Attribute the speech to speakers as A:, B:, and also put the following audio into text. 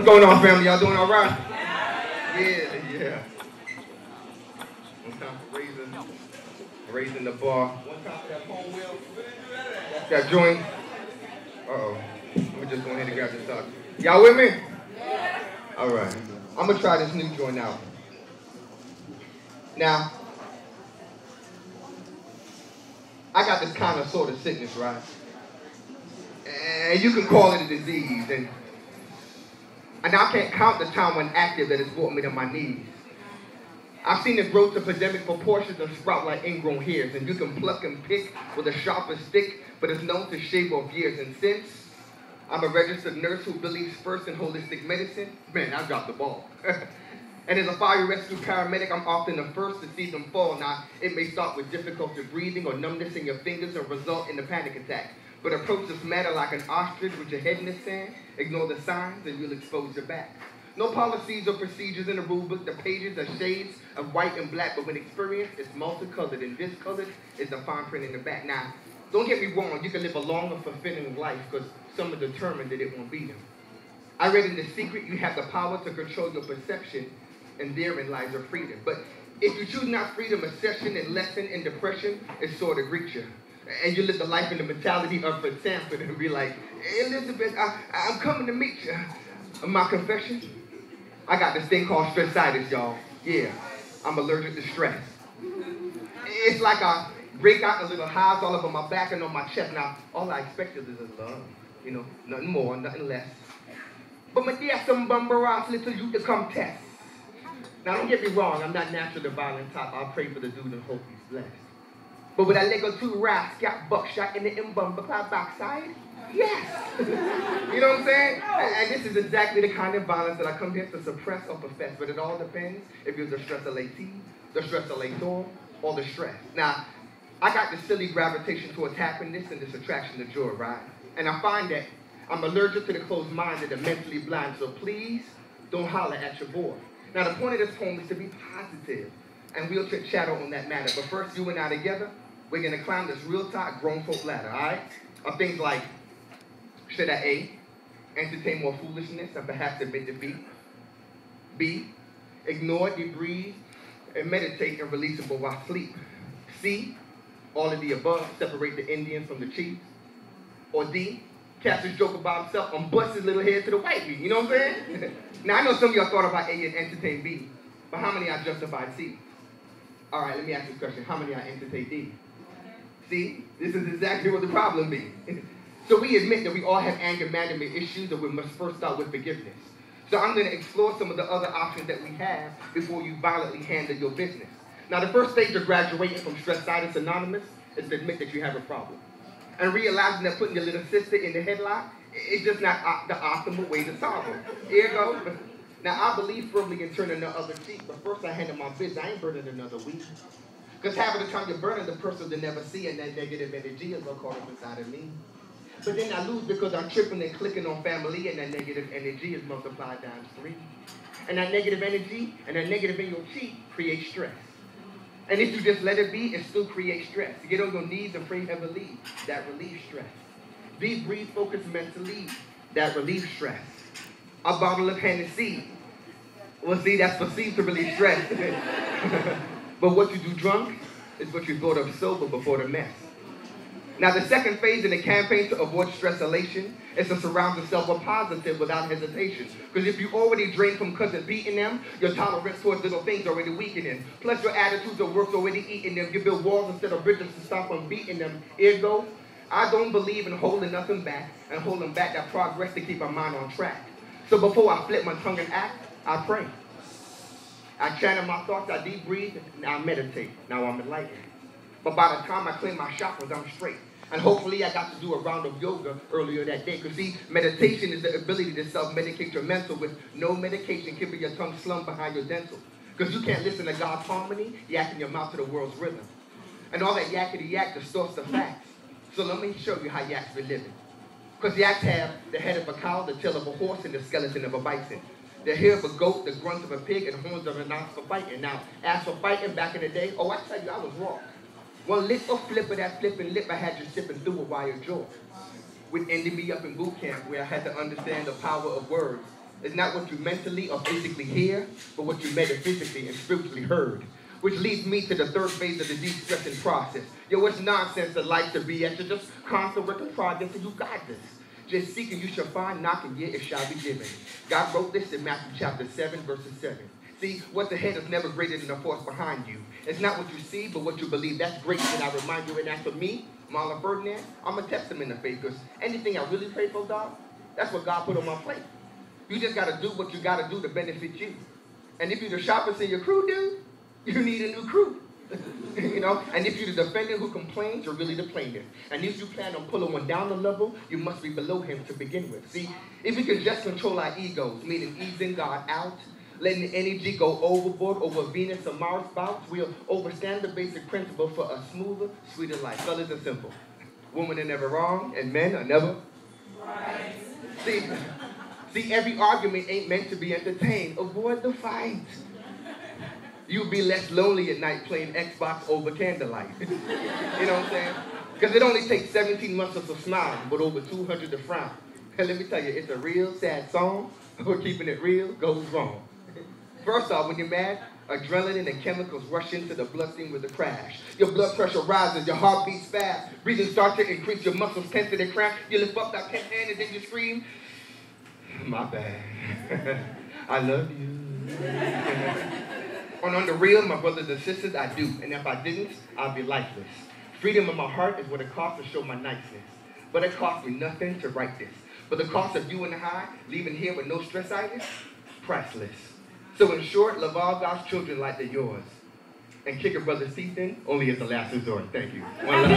A: What's going on, family? Y'all doing all right? Yeah. One time for raising the bar. One time for that home wheel. That joint. Uh-oh. Let me just go ahead and grab this up. Y'all with me? All right. I'm going to try this new joint out. Now, I got this kind of sort of sickness, right? And you can call it a disease. And I can't count the time when active that has brought me to my knees. I've seen it grow to pandemic proportions and sprout like ingrown hairs. And you can pluck and pick with a sharper stick, but it's known to shave off years. And since I'm a registered nurse who believes first in holistic medicine, man, I dropped the ball. And as a fire rescue paramedic, I'm often the first to see them fall. Now, it may start with difficulty breathing or numbness in your fingers and result in a panic attack. But approach this matter like an ostrich with your head in the sand. Ignore the signs and you'll expose your back. No policies or procedures in the rule book. The pages are shades of white and black, but when experienced, it's multicolored. And discolored is the fine print in the back. Now, don't get me wrong. You can live a longer, fulfilling life because some are determined that it won't be them. I read in The Secret, you have the power to control your perception, and therein lies your freedom. But if you choose not freedom, obsession and lesson and depression is sort of greet you. And you live the life in the mentality of Fred Sanford and be like, hey, Elizabeth, I'm coming to meet you. My confession, I got this thing called stressitis, y'all. Yeah, I'm allergic to stress. It's like I break out a little hives all over my back and on my chest. Now, all I expected is a love. You know, nothing more, nothing less. But my dear, some bumberas little you to come test. Now, don't get me wrong, I'm not naturally the violent type. I'll pray for the dude and hope he's blessed. But with a leg or two rats, got buckshot in the bumper backside? Yes! You know what I'm saying? And this is exactly the kind of violence that I come here to suppress or profess. But it all depends if you're the stressor-latee, the stressor-lator, or the stress. Now, I got this silly gravitation towards happiness and this attraction to joy, right? And I find that I'm allergic to the closed-minded and mentally blind. So please, don't holler at your boy. Now, the point of this poem is to be positive. And we'll chat on that matter. But first, you and I together, we're going to climb this real tight grown folk ladder, all right? Of things like, should I A, entertain more foolishness and perhaps admit defeat? B, ignore, debrief, and meditate and release it while sleep? C, all of the above, separate the Indian from the Chiefs? Or D, cast this joke about himself and bust his little head to the white meat, you know what I'm saying? Now, I know some of y'all thought about A and entertain B, but how many of y'all justified C? All right, let me ask you a question. How many of y'all entertain D? See, this is exactly what the problem be. So we admit that we all have anger management issues and we must first start with forgiveness. So I'm going to explore some of the other options that we have before you violently handle your business. Now, the first stage of graduating from Stressitis Anonymous is to admit that you have a problem. And realizing that putting your little sister in the headlock is just not the optimal way to solve it. Here it goes. Now, I believe firmly in turning the other cheek, but first I handle my business. I ain't burning another week. Because half of the time you're burning, the person will never see, and that negative energy is all caught up inside of me. But then I lose because I'm tripping and clicking on family, and that negative energy is multiplied times 3. And that negative energy and that negative in your cheek creates stress. And if you just let it be, it still creates stress. You get on your knees and pray heavily. That relieves stress. Deep breathe, focus mentally. That relieves stress. A bottle of Hennessy. Well, see, that's perceived to relieve stress. But what you do drunk is what you thought of sober before the mess. Now, the second phase in the campaign to avoid stress elation is to surround yourself with positive without hesitation. Because if you already drain from cousin beating them, your tolerance towards little things already weakening. Plus, your attitudes of work's already eating them. You build walls instead of bridges to stop from beating them. Ergo, I don't believe in holding nothing back and holding back that progress to keep our mind on track. So before I flip my tongue and act, I pray. I channel my thoughts, I deep breathe, and I meditate. Now I'm enlightened. But by the time I clean my chakras, I'm straight. And hopefully I got to do a round of yoga earlier that day. Because see, meditation is the ability to self-medicate your mental with no medication, keeping your tongue slump behind your dental. Because you can't listen to God's harmony, yakking your mouth to the world's rhythm. And all that yakety yak distorts the facts. So let me show you how yaks be living. Because yaks have the head of a cow, the tail of a horse, and the skeleton of a bison. The hair of a goat, the grunt of a pig, and horns of an ox for fighting. Now, as for fighting back in the day, oh, I tell you, I was wrong. One little flip of that flipping lip, I had you sipping through a wire jaw. Which ended me up in boot camp, where I had to understand the power of words is not what you mentally or physically hear, but what you metaphysically and spiritually heard. Which leads me to the third phase of the de-stressing process. Yo, it's nonsense of life to be at. You're just constant work in progress, and you got this. Just seek and you shall find, knock and yet it shall be given. God wrote this in Matthew chapter 7, verses 7. See, what's ahead is never greater than the force behind you. It's not what you see, but what you believe. That's great. And I remind you, and as for me, Marlon Ferdinand, I'm a testament of faith, because anything I really pray for, God, that's what God put on my plate. You just got to do what you got to do to benefit you. And if you're the sharpest in your crew, dude, you need a new crew. You know, and if you're the defendant who complains, you're really the plaintiff. And if you plan on pulling one down the level, you must be below him to begin with. See, if we can just control our egos, meaning easing God out, letting the energy go overboard over Venus or Mars bouts, we'll overstand the basic principle for a smoother, sweeter life. Fellas, it's simple. Women are never wrong, and men are never right. See, every argument ain't meant to be entertained. Avoid the fight. You'll be less lonely at night playing Xbox over candlelight. You know what I'm saying? Because it only takes 17 months of smile, but over 200 to frown. And let me tell you, it's a real sad song, but keeping it real goes wrong. First off, when you're mad, adrenaline and chemicals rush into the bloodstream with a crash. Your blood pressure rises, your heart beats fast, breathing starts to increase, your muscles tense and cramp. You lift up that tense hand and then you scream, my bad. I love you. On the real, my brothers and sisters, I do. And if I didn't, I'd be lifeless. Freedom in my heart is what it costs to show my niceness. But it cost me nothing to write this. But the cost of you and I, leaving here with no stress items, priceless. So in short, love all God's children like they're yours. And kick a brother's teeth in only as a last resort. Thank you. One love.